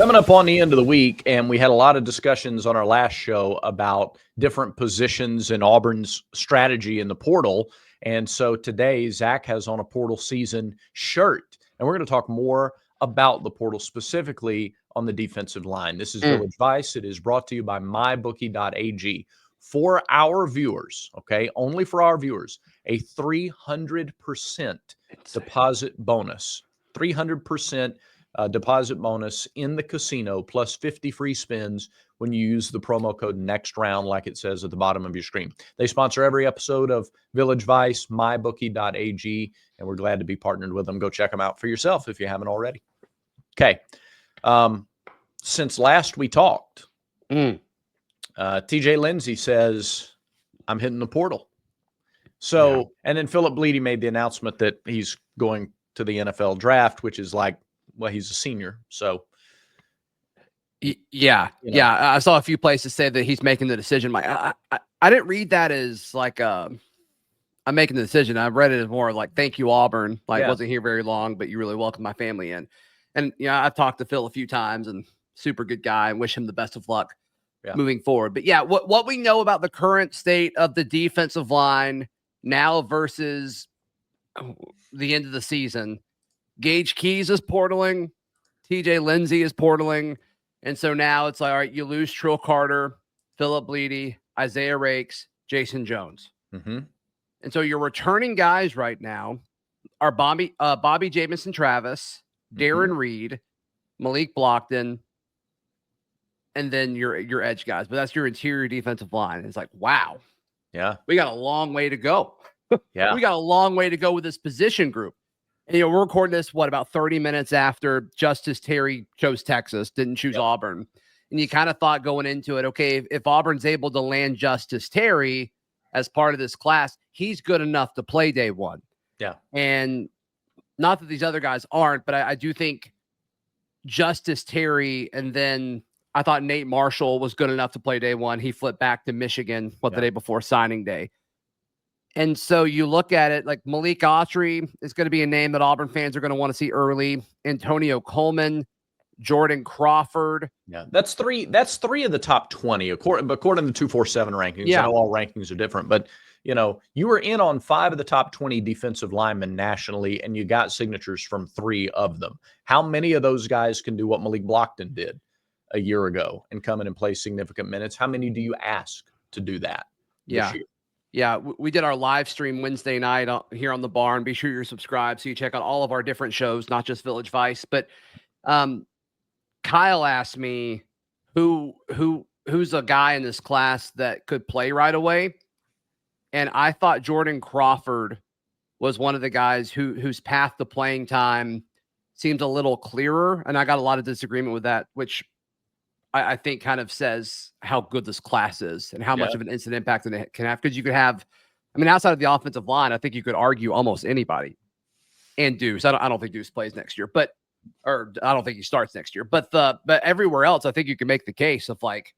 Coming up on the end of the week, and we had a lot of discussions on our last show about different positions in Auburn's strategy in the portal. And so today, Zach has on a portal season shirt, and we're going to talk more about the portal, specifically on the defensive line. This is Village Vice. It is brought to you by mybookie.ag. For our viewers, okay, only for our viewers, a 300% deposit bonus. 300% deposit bonus in the casino, plus 50 free spins when you use the promo code next round, like it says at the bottom of your screen. They sponsor every episode of Village Vice, mybookie.ag, and we're glad to be partnered with them. Go check them out for yourself if you haven't already. Okay. Since last we talked, TJ Lindsay says, I'm hitting the portal. So, and then Philip Bleedy made the announcement that he's going to the NFL draft, which is like, well, he's a senior. So, yeah. I saw a few places say that he's making the decision. I didn't read that as like, I'm making the decision. I read it as more like, thank you, Auburn. Like, wasn't here very long, but you really welcomed my family in. And, I've talked to Phil a few times and super good guy and wish him the best of luck moving forward. But what we know about the current state of the defensive line now versus the end of the season, Gage Keys is portaling, TJ Lindsay is portaling. And so now it's like, all right, you lose Trill Carter, Philip Bleedy, Isaiah Rakes, Jason Jones. And so your returning guys right now are Bobby Jamison Travis, Darren Reed, Malik Blockton, and then your edge guys. But that's your interior defensive line. It's like, wow. Yeah. We got a long way to go. Yeah. We got a long way to go with this position group. And, we're recording this, about 30 minutes after Justice Terry chose Texas, didn't choose Auburn. And you kind of thought going into it, okay, if Auburn's able to land Justice Terry as part of this class, he's good enough to play day one. Yeah. And not that these other guys aren't, but I do think Justice Terry, and then I thought Nate Marshall was good enough to play day one. He flipped back to Michigan, the day before signing day. And so you look at it like Malik Autry is going to be a name that Auburn fans are going to want to see early. Antonio Coleman, Jordan Crawford. Yeah, that's three of the top 20 according to the 247 rankings. Yeah. I know all rankings are different, but you were in on 5 of the top 20 defensive linemen nationally, and you got signatures from 3 of them. How many of those guys can do what Malik Blockton did a year ago and come in and play significant minutes? How many do you ask to do that this year? Yeah, we did our live stream Wednesday night here on the Barn. Be sure you're subscribed so you check out all of our different shows, not just Village Vice. But Kyle asked me who's a guy in this class that could play right away, and I thought Jordan Crawford was one of the guys whose path to playing time seems a little clearer. And I got a lot of disagreement with that, which I think kind of says how good this class is and how much of an instant impact it can have. Because you could have, outside of the offensive line, I think you could argue almost anybody. And Deuce, I don't think Deuce plays next year, or I don't think he starts next year. But everywhere else, I think you can make the case of like,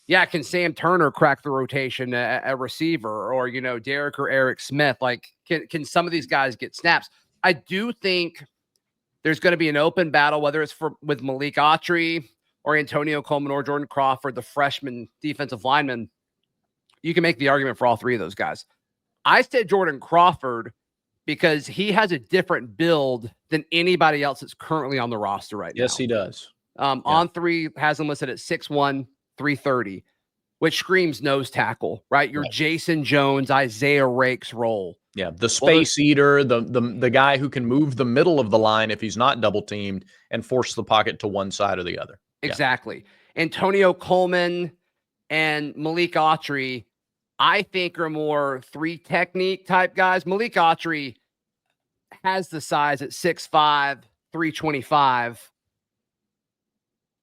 can Sam Turner crack the rotation at receiver, or Derek or Eric Smith? Like, can some of these guys get snaps? I do think there's going to be an open battle, whether it's with Malik Autry or Antonio Coleman or Jordan Crawford, the freshman defensive lineman. You can make the argument for all 3 of those guys. I said Jordan Crawford because he has a different build than anybody else that's currently on the roster right now. Yes, he does. On 3 has him listed at 6'1", 330, which screams nose tackle, right? Your Jason Jones, Isaiah Rakes role. Yeah, the space eater, the guy who can move the middle of the line if he's not double teamed and force the pocket to one side or the other. Exactly. Antonio Coleman and Malik Autry, I think, are more 3 technique type guys. Malik Autry has the size at 6'5", 325.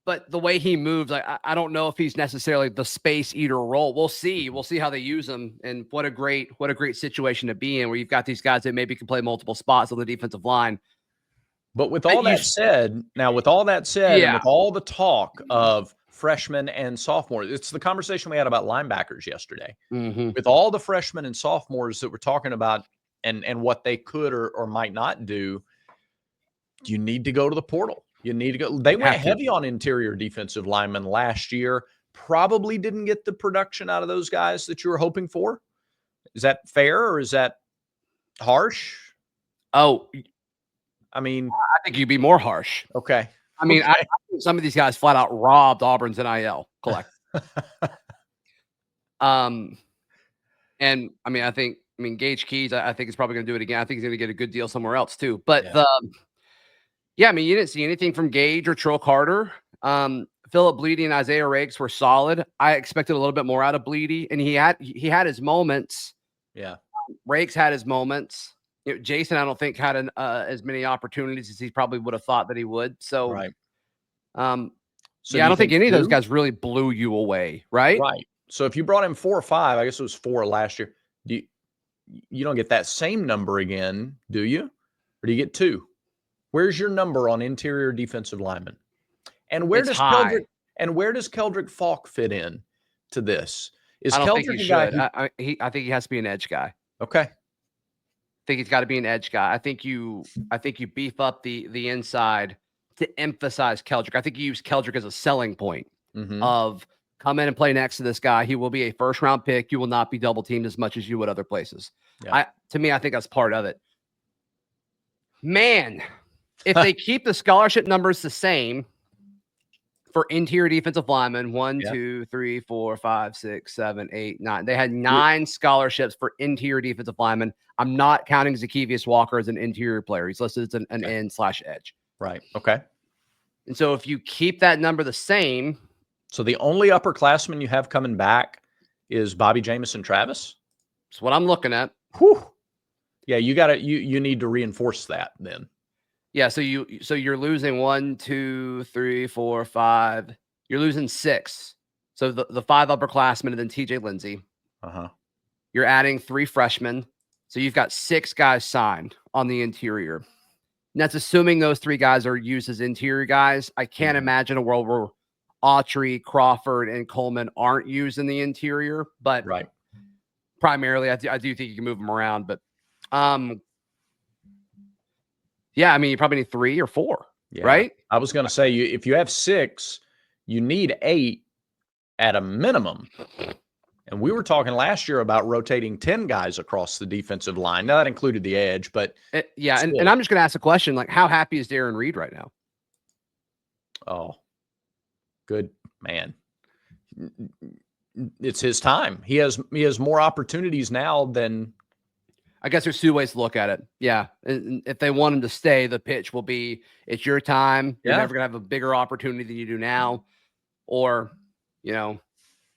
But the way he moves, I don't know if he's necessarily the space eater role. We'll see. We'll see how they use him, and what a great situation to be in, where you've got these guys that maybe can play multiple spots on the defensive line. But with all that said, and with all the talk of freshmen and sophomores, it's the conversation we had about linebackers yesterday. With all the freshmen and sophomores that we're talking about and what they could or might not do, you need to go to the portal. You need to go. They went heavy on interior defensive linemen last year. Probably didn't get the production out of those guys that you were hoping for. Is that fair or is that harsh? Oh, I mean, I think you'd be more harsh. Okay. I mean, Okay. I think some of these guys flat out robbed Auburn's NIL collect. And I mean, Gage Keys, I think he's probably going to do it again. I think he's going to get a good deal somewhere else too. But I mean, you didn't see anything from Gage or Trill Carter. Philip Bleedy and Isaiah Rakes were solid. I expected a little bit more out of Bleedy, and he had his moments. Yeah. Rakes had his moments. You know, Jason, I don't think had as many opportunities as he probably would have thought that he would. So, right. So I don't think any of those guys really blew you away, right? Right. So if you brought in 4 or 5, I guess it was 4 last year. You don't get that same number again, do you? Or do you get 2? Where's your number on interior defensive lineman? And where does Keldrick Falk fit in to this? I don't think he should. I think he has to be an edge guy. Okay. I think he's got to be an edge guy. I think you beef up the inside to emphasize Keldrick. I think you use Keldrick as a selling point of come in and play next to this guy. He will be a first-round pick. You will not be double teamed as much as you would other places. Yeah. To me, I think that's part of it. Man, if they keep the scholarship numbers the same for interior defensive linemen, 1, 2, 3, 4, 5, 6, 7, 8, 9. They had 9 scholarships for interior defensive linemen. I'm not counting Zacchaeus Walker as an interior player. He's listed as an end/edge. Right. Okay. And so if you keep that number the same. So the only upperclassman you have coming back is Bobby Jamison Travis? That's what I'm looking at. Whew. Yeah, you need to reinforce that then. Yeah, so you're losing 1, 2, 3, 4, 5. You're losing 6. So the 5 upperclassmen and then TJ Lindsey. You're adding 3 freshmen. So you've got 6 guys signed on the interior. And that's assuming those 3 guys are used as interior guys. I can't imagine a world where Autry, Crawford, and Coleman aren't used in the interior. But primarily, I do think you can move them around. But yeah, I mean, you probably need 3 or 4, right? I was going to say, if you have 6, you need 8 at a minimum. And we were talking last year about rotating 10 guys across the defensive line. Now, that included the edge, but and I'm just going to ask a question, like, how happy is Darren Reed right now? Oh, good man. It's his time. He has more opportunities now than. I guess there's 2 ways to look at it. Yeah. And if they want him to stay, the pitch will be, it's your time. You're never going to have a bigger opportunity than you do now. Or, we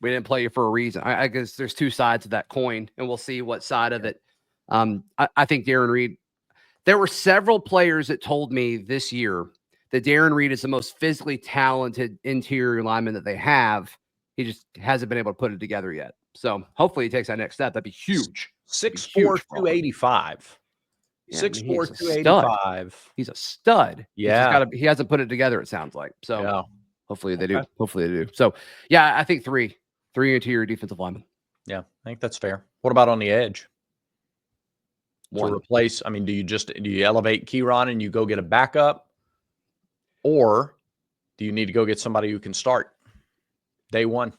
didn't play you for a reason. I guess there's 2 sides of that coin, and we'll see what side of it. I think Darren Reed, there were several players that told me this year that Darren Reed is the most physically talented interior lineman that they have. He just hasn't been able to put it together yet. So hopefully he takes that next step. That'd be huge. 6'4", 285. 6'4", 285. He's a stud. Yeah. He hasn't put it together, it sounds like. So hopefully they do. Okay. Hopefully they do. So, yeah, I think 3 interior defensive linemen. Yeah, I think that's fair. What about on the edge? 1. To replace, I mean, do you elevate Kieran and you go get a backup? Or do you need to go get somebody who can start day one?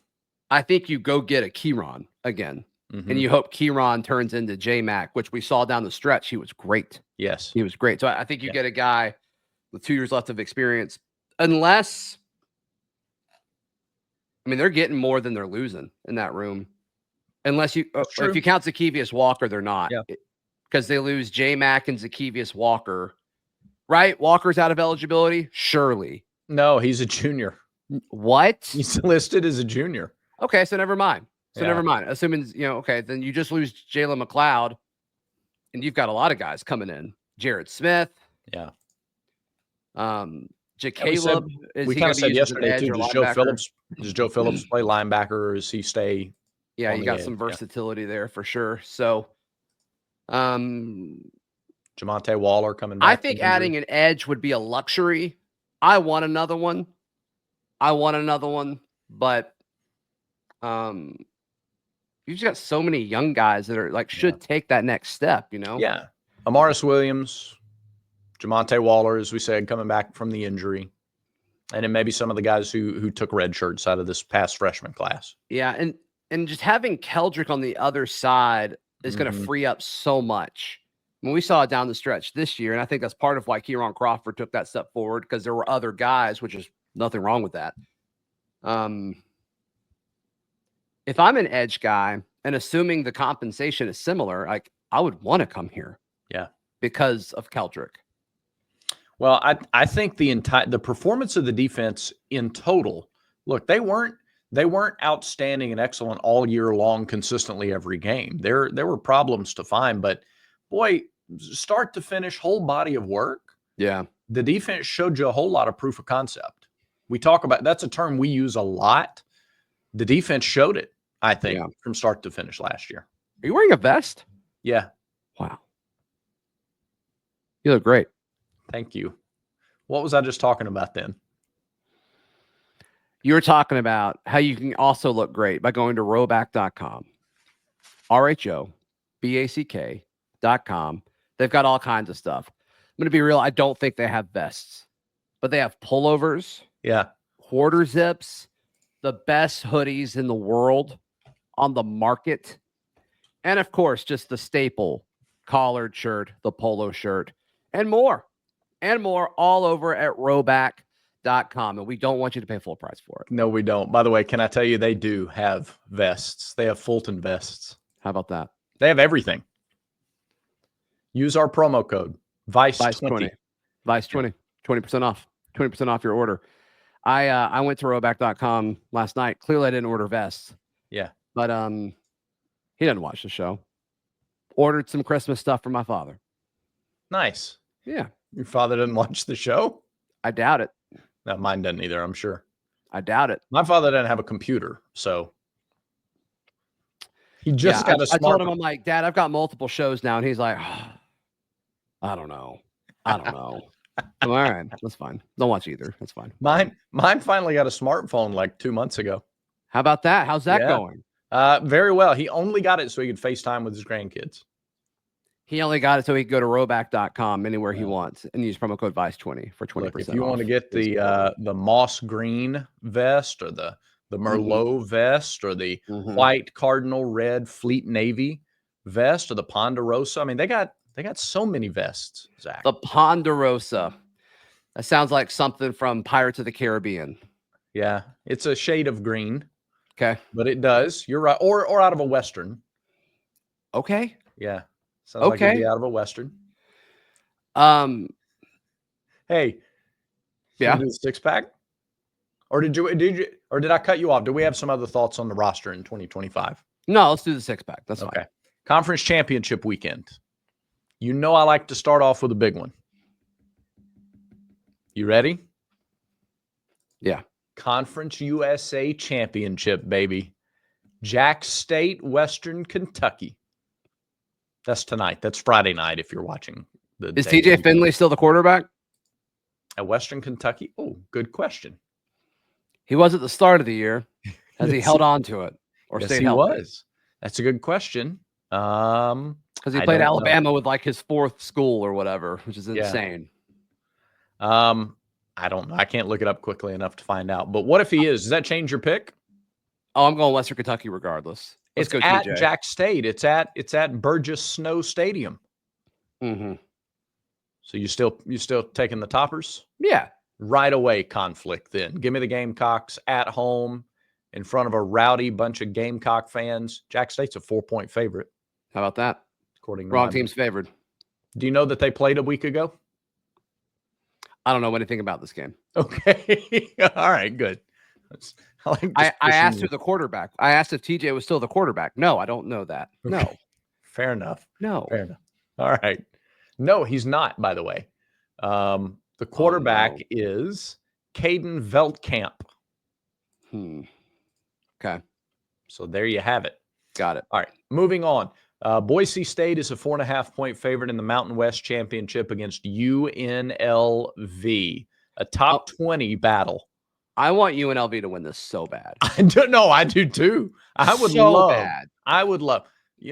I think you go get a Kieran again. And you hope Kieran turns into J-Mac, which we saw down the stretch. He was great. Yes. He was great. So I think you get a guy with 2 years left of experience. Unless, I mean, they're getting more than they're losing in that room. Unless if you count Zacchaeus Walker, they're not. Because they lose J-Mac and Zacchaeus Walker. Right? Walker's out of eligibility? Surely. No, he's a junior. What? He's listed as a junior. Okay, so never mind. Never mind. Assuming, okay, then you just lose Jalen McLeod, and you've got a lot of guys coming in. Jared Smith. Yeah. Caleb. We kind of said yesterday, too, does Joe Phillips play linebacker, or does he stay? Yeah, you got some versatility there for sure. So, Jamonte Waller coming back. I think adding an edge would be a luxury. I want another one, but you've just got so many young guys that are should take that next step, Yeah. Amaris Williams, Jamonte Waller, as we said, coming back from the injury. And then maybe some of the guys who took red shirts out of this past freshman class. Yeah, and just having Keldrick on the other side is going to Mhm. free up so much. When we saw it down the stretch this year, and I think that's part of why Kieran Crawford took that step forward, because there were other guys, which is nothing wrong with that. If I'm an edge guy, and assuming the compensation is similar, like I would want to come here. Yeah. Because of Keldrick. Well, I think the performance of the defense in total, look, they weren't outstanding and excellent all year long consistently every game. There were problems to find, but boy, start to finish, whole body of work. Yeah. The defense showed you a whole lot of proof of concept. We talk about, that's a term we use a lot. The defense showed it, I think, from start to finish last year. Are you wearing a vest? Yeah. Wow. You look great. Thank you. What was I just talking about then? You were talking about how you can also look great by going to rhoback.com. RHOBACK.com. They've got all kinds of stuff. I'm going to be real. I don't think they have vests, but they have pullovers. Yeah. Quarter zips, the best hoodies in the world on the market. And of course, just the staple collared shirt, the polo shirt, and more all over at rhoback.com. And we don't want you to pay full price for it. No, we don't. By the way, can I tell you, they do have vests. They have Fulton vests. How about that? They have everything. Use our promo code VICE20. VICE20. 20% off. 20% off your order. I went to rhoback.com last night. Clearly I didn't order vests. Yeah. But he didn't watch the show. Ordered some Christmas stuff for my father. Nice. Yeah. Your father didn't watch the show? I doubt it. No, mine doesn't either, I'm sure. I doubt it. My father didn't have a computer, so he just got a smartphone. I told him, I'm like, Dad, I've got multiple shows now. And he's like, oh, I don't know. I'm all right. That's fine. Don't watch either. That's fine. Mine finally got a smartphone like 2 months ago. How about that? How's that going? Very well. He only got it so he could FaceTime with his grandkids. He only got it so he could go to rhoback.com anywhere he wants and use promo code VICE20 for 20% off. If you want to get the moss green vest or the Merlot vest or the white cardinal red fleet navy vest or the Ponderosa, I mean, they got so many vests, Zach. The Ponderosa. That sounds like something from Pirates of the Caribbean. Yeah, it's a shade of green. Okay. But it does. You're right. Or out of a Western. Okay. Yeah. Sounds like it'd be out of a Western. Hey. Yeah. Do the 6-pack? Or did I cut you off? Do we have some other thoughts on the roster in 2025? No, let's do the 6-pack. That's okay. Fine. Conference championship weekend. You know I like to start off with a big one. You ready? Yeah. Conference USA Championship, baby. Jack State, Western Kentucky. That's tonight. That's Friday night if you're watching. Is TJ Finley still the quarterback? At Western Kentucky? Oh, good question. He was at the start of the year. Has he held on to it or yes, stayed he healthy? Was. That's a good question. Because he played Alabama with like his fourth school or whatever, which is insane. I don't know. I can't look it up quickly enough to find out. But what if he is? Does that change your pick? Oh, I'm going Western Kentucky regardless. Let's go at TJ. Jack State. It's at Burgess Snow Stadium. Mm-hmm. So you still taking the Toppers? Yeah. Right away conflict then. Give me the Gamecocks at home in front of a rowdy bunch of Gamecock fans. Jack State's a 4-point favorite. How about that? According to wrong team's favored. Do you know that they played a week ago? I don't know anything about this game. Okay. All right, good. I asked who the quarterback. I asked if TJ was still the quarterback. No, I don't know that. Okay. No. Fair enough. No. Fair enough. All right. No, he's not, by the way. The quarterback is Caden Veldkamp. Okay. So there you have it. Got it. All right. Moving on. Boise State is a 4.5-point favorite in the Mountain West Championship against UNLV, a top 20 battle. I want UNLV to win this so bad. I do too. I would love.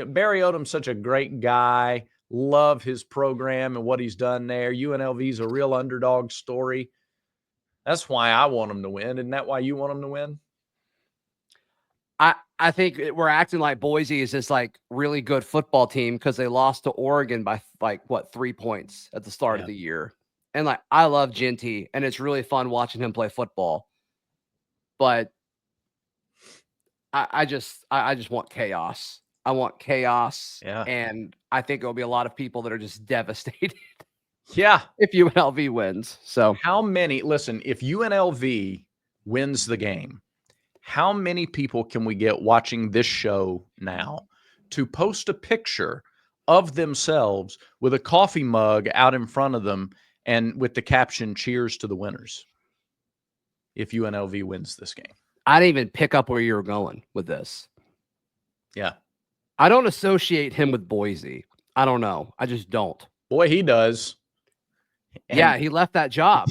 Barry Odom's such a great guy. Love his program and what he's done there. UNLV is a real underdog story. That's why I want them to win. Isn't that why you want them to win? I think we're acting like Boise is this like really good football team because they lost to Oregon by like 3 points at the start of the year. And like I love Genty and it's really fun watching him play football. But I just want chaos. I want chaos. Yeah. And I think there'll be a lot of people that are just devastated. Yeah. If UNLV wins. So listen, if UNLV wins the game, how many people can we get watching this show now to post a picture of themselves with a coffee mug out in front of them and with the caption, "Cheers to the winners," if UNLV wins this game? I didn't even pick up where you were going with this. Yeah. I don't associate him with Boise. I don't know. I just don't. Boy, he does. And yeah, he left that job.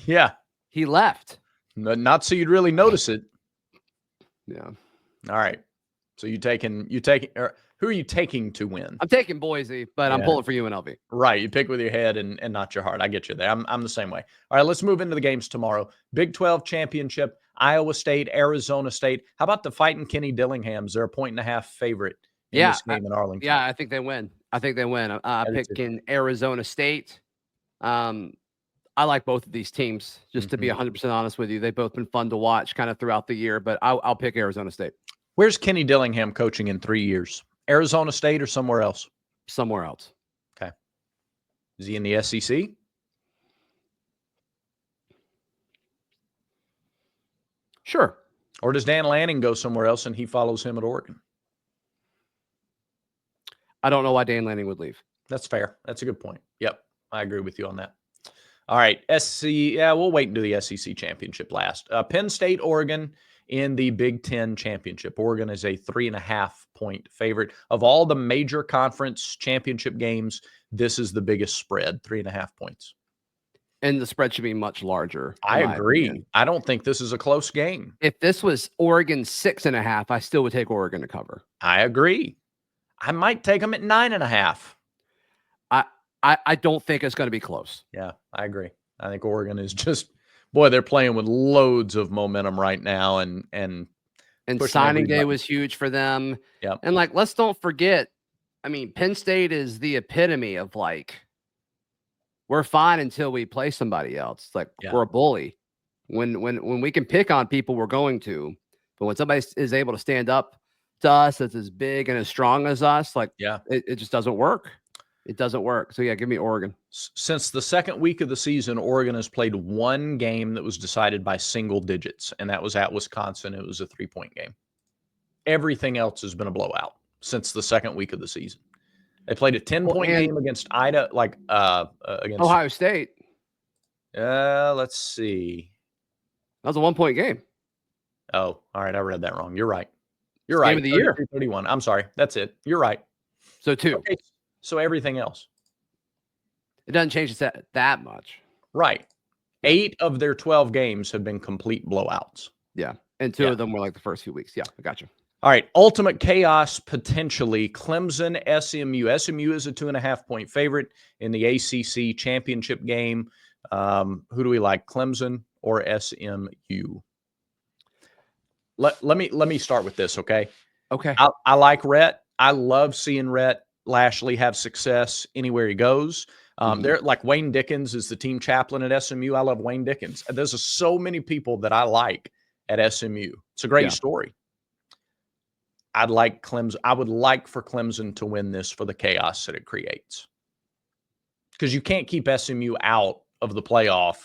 Yeah. He left. Not so you'd really notice it. Yeah. All right. So who are you taking to win? I'm taking Boise, but I'm pulling for UNLV. Right. You pick with your head and not your heart. I get you there. I'm the same way. All right, let's move into the games tomorrow. Big 12 championship, Iowa State, Arizona State. How about the Fighting Kenny Dillinghams? They're a 1.5 favorite in this game in Arlington. Yeah, I think they win. I pick in Arizona State. I like both of these teams, just to be 100% honest with you. They've both been fun to watch kind of throughout the year, but I'll pick Arizona State. Where's Kenny Dillingham coaching in 3 years? Arizona State or somewhere else? Somewhere else. Okay. Is he in the SEC? Sure. Or does Dan Lanning go somewhere else and he follows him at Oregon? I don't know why Dan Lanning would leave. That's fair. That's a good point. Yep. I agree with you on that. All right. We'll wait and do the SEC championship last. Penn State, Oregon in the Big Ten championship. Oregon is a 3.5-point favorite. Of all the major conference championship games, this is the biggest spread, 3.5 points. And the spread should be much larger. I agree. I don't think this is a close game. If this was Oregon 6.5, I still would take Oregon to cover. I agree. I might take them at 9.5. I don't think it's going to be close. Yeah, I agree. I think Oregon is just, boy, they're playing with loads of momentum right now, and signing day was huge for them. Yep. And like, let's don't forget, I mean, Penn State is the epitome of like, we're fine until we play somebody else. Like we're a bully. When we can pick on people, we're going to. But when somebody is able to stand up to us that's as big and as strong as us, like it just doesn't work. It doesn't work. So, yeah, give me Oregon. Since the second week of the season, Oregon has played one game that was decided by single digits, and that was at Wisconsin. It was a 3-point game. Everything else has been a blowout since the second week of the season. They played a 10-point game against against Ohio State. Let's see. That was a 1-point game. Oh, all right. I read that wrong. You're right. You're right. Game of the year. 31. I'm sorry. That's it. You're right. So 2. Okay. So everything else. It doesn't change that much. Right. 8 of their 12 games have been complete blowouts. Yeah. And 2 of them were like the first few weeks. Yeah, I got you. All right. Ultimate chaos, potentially. Clemson, SMU. SMU is a 2.5-point favorite in the ACC championship game. Who do we like, Clemson or SMU? Let me start with this, okay? Okay. I like Rhett. I love seeing Rhett Lashley have success anywhere he goes. They're like Wayne Dickens is the team chaplain at SMU. I love Wayne Dickens. There's so many people that I like at SMU. It's a great story. I'd like Clemson. I would like for Clemson to win this for the chaos that it creates. Because you can't keep SMU out of the playoff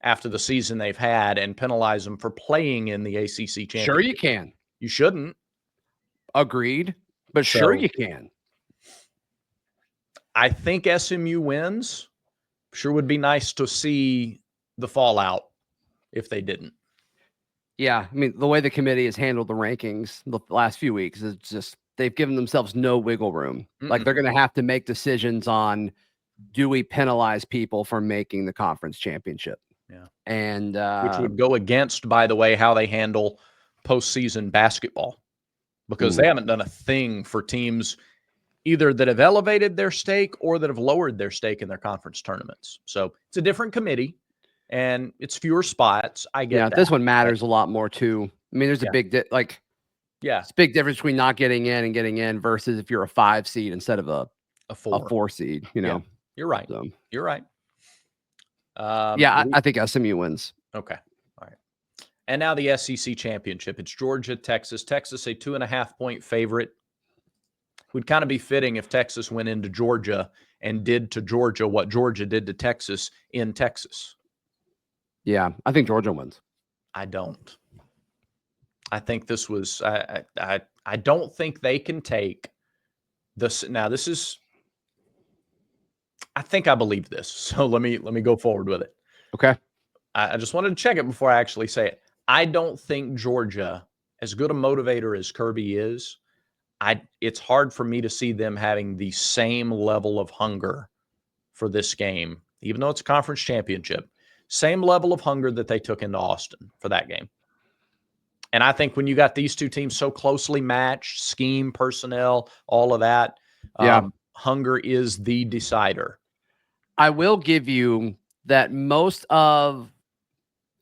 after the season they've had and penalize them for playing in the ACC championship. Sure you can. You shouldn't. Agreed. But sure you can. I think SMU wins. Sure would be nice to see the fallout if they didn't. Yeah, I mean, the way the committee has handled the rankings the last few weeks is just they've given themselves no wiggle room. Like they're going to have to make decisions on, do we penalize people for making the conference championship? Yeah. And which would go against, by the way, how they handle postseason basketball, because they haven't done a thing for teams either that have elevated their stake or that have lowered their stake in their conference tournaments. So it's a different committee. and it's fewer spots. I get that. This one matters a lot more too. I mean, there's a big it's a big difference between not getting in and getting in versus if you're a 5 seed instead of a 4 seed. You're right. So, you're right. I think SMU wins. Okay. All right. And now the SEC championship. It's Georgia, Texas. Texas, a 2.5-point favorite. Would kind of be fitting if Texas went into Georgia and did to Georgia what Georgia did to Texas in Texas. Yeah, I think Georgia wins. I don't. I think this was I don't think they can take this. Now this is I think I believe this. So let me go forward with it. Okay. I just wanted to check it before I actually say it. I don't think Georgia, as good a motivator as Kirby is, it's hard for me to see them having the same level of hunger for this game, even though it's a conference championship, same level of hunger that they took into Austin for that game. And I think when you got these two teams so closely matched, scheme, personnel, all of that, hunger is the decider. I will give you that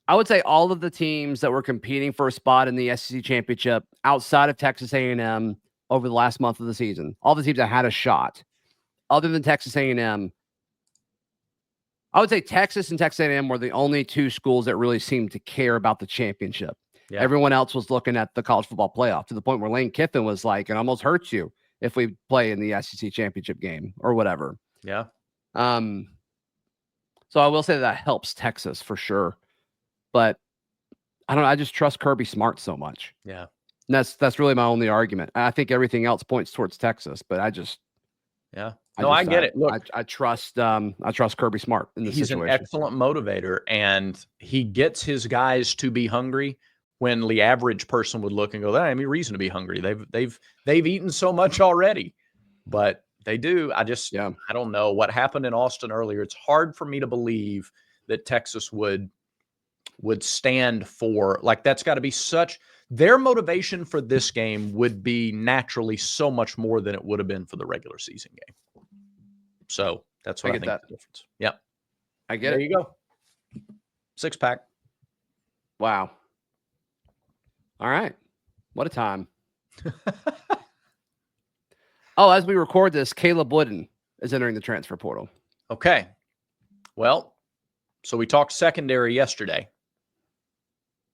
I would say all of the teams that were competing for a spot in the SEC championship outside of Texas A&M over the last month of the season, all the teams that had a shot, other than Texas A&M, I would say Texas and Texas A&M were the only two schools that really seemed to care about the championship. Yeah. Everyone else was looking at the college football playoff to the point where Lane Kiffin was like, it almost hurts you if we play in the SEC championship game or whatever. Yeah. So I will say that helps Texas for sure. But I don't know. I just trust Kirby Smart so much. Yeah. And that's really my only argument. I think everything else points towards Texas, but I just I get it. Look, I trust Kirby Smart in this situation. He's an excellent motivator, and he gets his guys to be hungry when the average person would look and go, "There ain't any reason to be hungry. They've eaten so much already." But they do. I don't know what happened in Austin earlier. It's hard for me to believe that Texas would stand for, like, that's got to be such, their motivation for this game would be naturally so much more than it would have been for the regular season game. So that's what I think the difference. Yep. I get it. There you go. 6-pack. Wow. All right. What a time. As we record this, Caleb Wooden is entering the transfer portal. Okay. Well, so we talked secondary yesterday.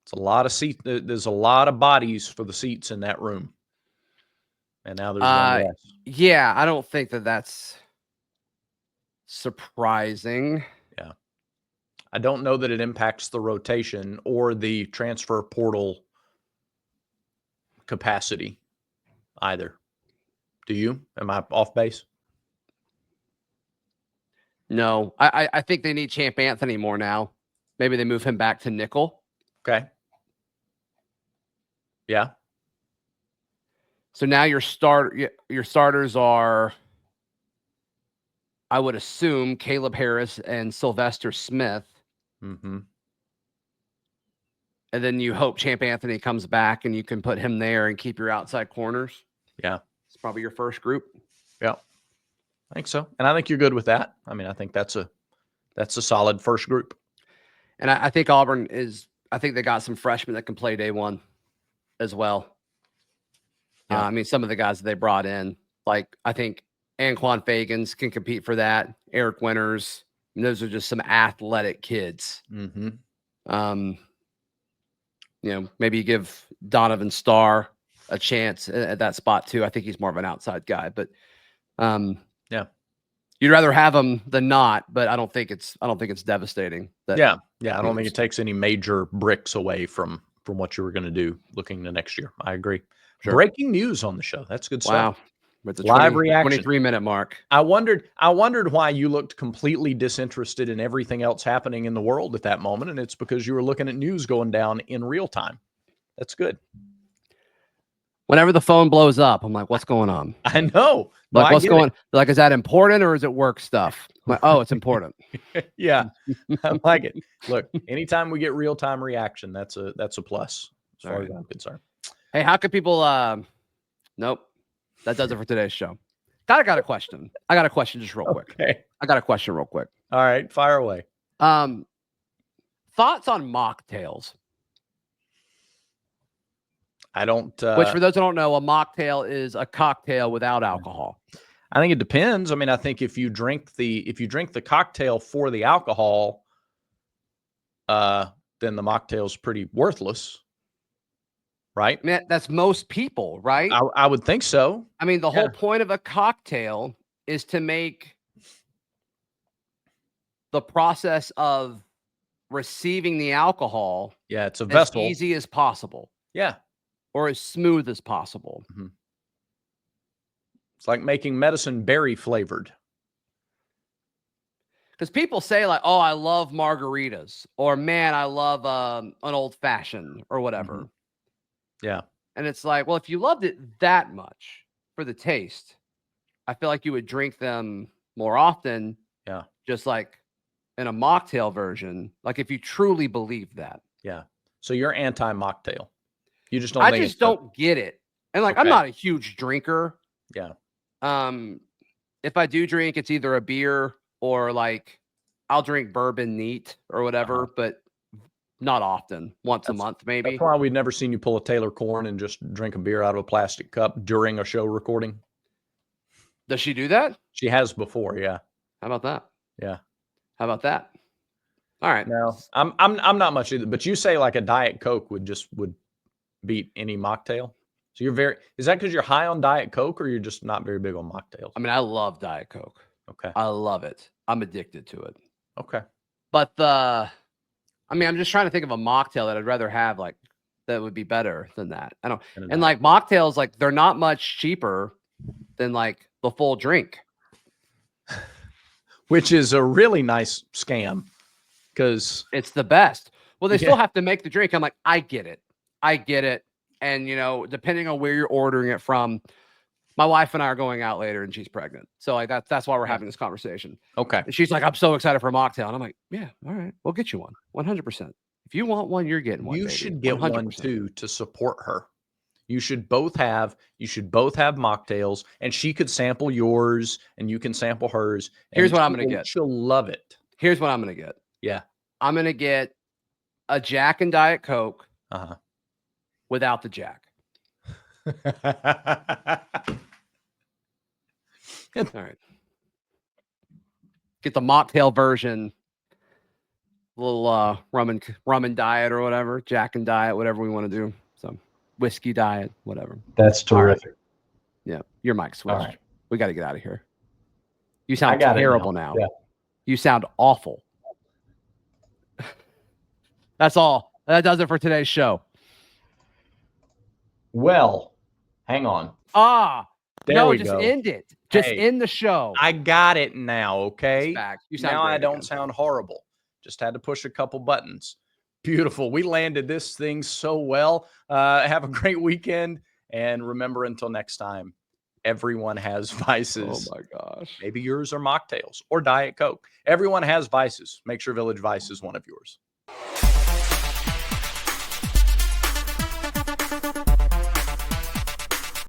It's a lot of seats. There's a lot of bodies for the seats in that room. And now there's one less. Yeah, I don't think that's surprising. Yeah. I don't know that it impacts the rotation or the transfer portal capacity either. Do you? Am I off base? No, I think they need Champ Anthony more now. Maybe they move him back to nickel. Okay. Yeah. So now your starters are, I would assume, Caleb Harris and Sylvester Smith. Mm-hmm. And then you hope Champ Anthony comes back and you can put him there and keep your outside corners. Yeah. It's probably your first group. Yeah. I think so. And I think you're good with that. I mean, I think that's a solid first group. And I think Auburn I think they got some freshmen that can play day one as well. Yeah. I mean, some of the guys that they brought in, like I think Anquan Fagans can compete for that. Eric Winters. And those are just some athletic kids. Mm-hmm. Maybe you give Donovan Starr a chance at that spot too. I think he's more of an outside guy, but yeah, you'd rather have him than not. But I don't think it's devastating. I don't think it takes any major bricks away from what you were going to do looking to next year. I agree. Sure. Breaking news on the show. That's good stuff. Wow. With the live reaction, 23-minute mark. I wondered why you looked completely disinterested in everything else happening in the world at that moment, and it's because you were looking at news going down in real time. That's good. Whenever the phone blows up, I'm like, "What's going on?" I know. Like, what's going? Like, is that important or is it work stuff? I'm like, oh, it's important. Yeah, I like it. Look, anytime we get real time reaction, that's a plus as far as I'm concerned. Hey, how could people? Nope. That does it for today's show. I got a question. Just real quick. Okay. I got a question real quick. All right. Fire away. Thoughts on mocktails? I don't. Which, for those who don't know, a mocktail is a cocktail without alcohol. I think it depends. I mean, I think if you drink the cocktail for the alcohol, then the mocktail's pretty worthless, right? I mean, that's most people, right? I would think so. I mean, the whole point of a cocktail is to make the process of receiving the alcohol, it's a as vessel, easy as possible. Yeah, or as smooth as possible. Mm-hmm. It's like making medicine berry flavored. Because people say like, "Oh, I love margaritas," or "Man, I love an old fashioned," or whatever. Mm-hmm. Yeah, and it's like, well, if you loved it that much for the taste, I feel like you would drink them more often. Yeah, just like in a mocktail version. Like if you truly believe that. Yeah. So you're anti-mocktail. You just don't. I just don't get it. And like, I'm not a huge drinker. Yeah. If I do drink, it's either a beer or like I'll drink bourbon neat or whatever, but not often. Once a month, maybe. That's why we've never seen you pull a Taylor Corn and just drink a beer out of a plastic cup during a show recording. Does she do that? She has before, yeah. How about that? Yeah. How about that? All right. No, I'm not much either, but you say like a Diet Coke would beat any mocktail. So is that because you're high on Diet Coke or you're just not very big on mocktails? I mean, I love Diet Coke. Okay. I love it. I'm addicted to it. Okay. But I'm just trying to think of a mocktail that I'd rather have like that would be better than that. I don't. And like mocktails, like they're not much cheaper than like the full drink. Which is a really nice scam because it's the best. Well, they still have to make the drink. I'm like, I get it. And, depending on where you're ordering it from, my wife and I are going out later and she's pregnant. So like that's why we're having this conversation. Okay. And she's like, I'm so excited for a mocktail. And I'm like, yeah, all right, we'll get you one. 100%. If you want one, you're getting one. You baby. should get 100%. one too to support her. You should both have mocktails and she could sample yours and you can sample hers. Here's what I'm going to get. She'll love it. Here's what I'm going to get. Yeah. I'm going to get a Jack and Diet Coke without the Jack. All right. Get the mocktail version. Little rum and diet or whatever. Jack and Diet, whatever we want to do. So whiskey diet, whatever. That's terrific. Right. Yeah. Your mic switched. Right. We got to get out of here. You sound terrible now. Yeah. You sound awful. That's all. That does it for today's show. Well, hang on. There we go. End it. Just end the show. I got it now, okay? You sound now great I don't again. sound horrible. Just had to push a couple buttons. Beautiful. We landed this thing so well. Have a great weekend. And remember, until next time, everyone has vices. Oh, my gosh. Maybe yours are mocktails or Diet Coke. Everyone has vices. Make sure Village Vice is one of yours.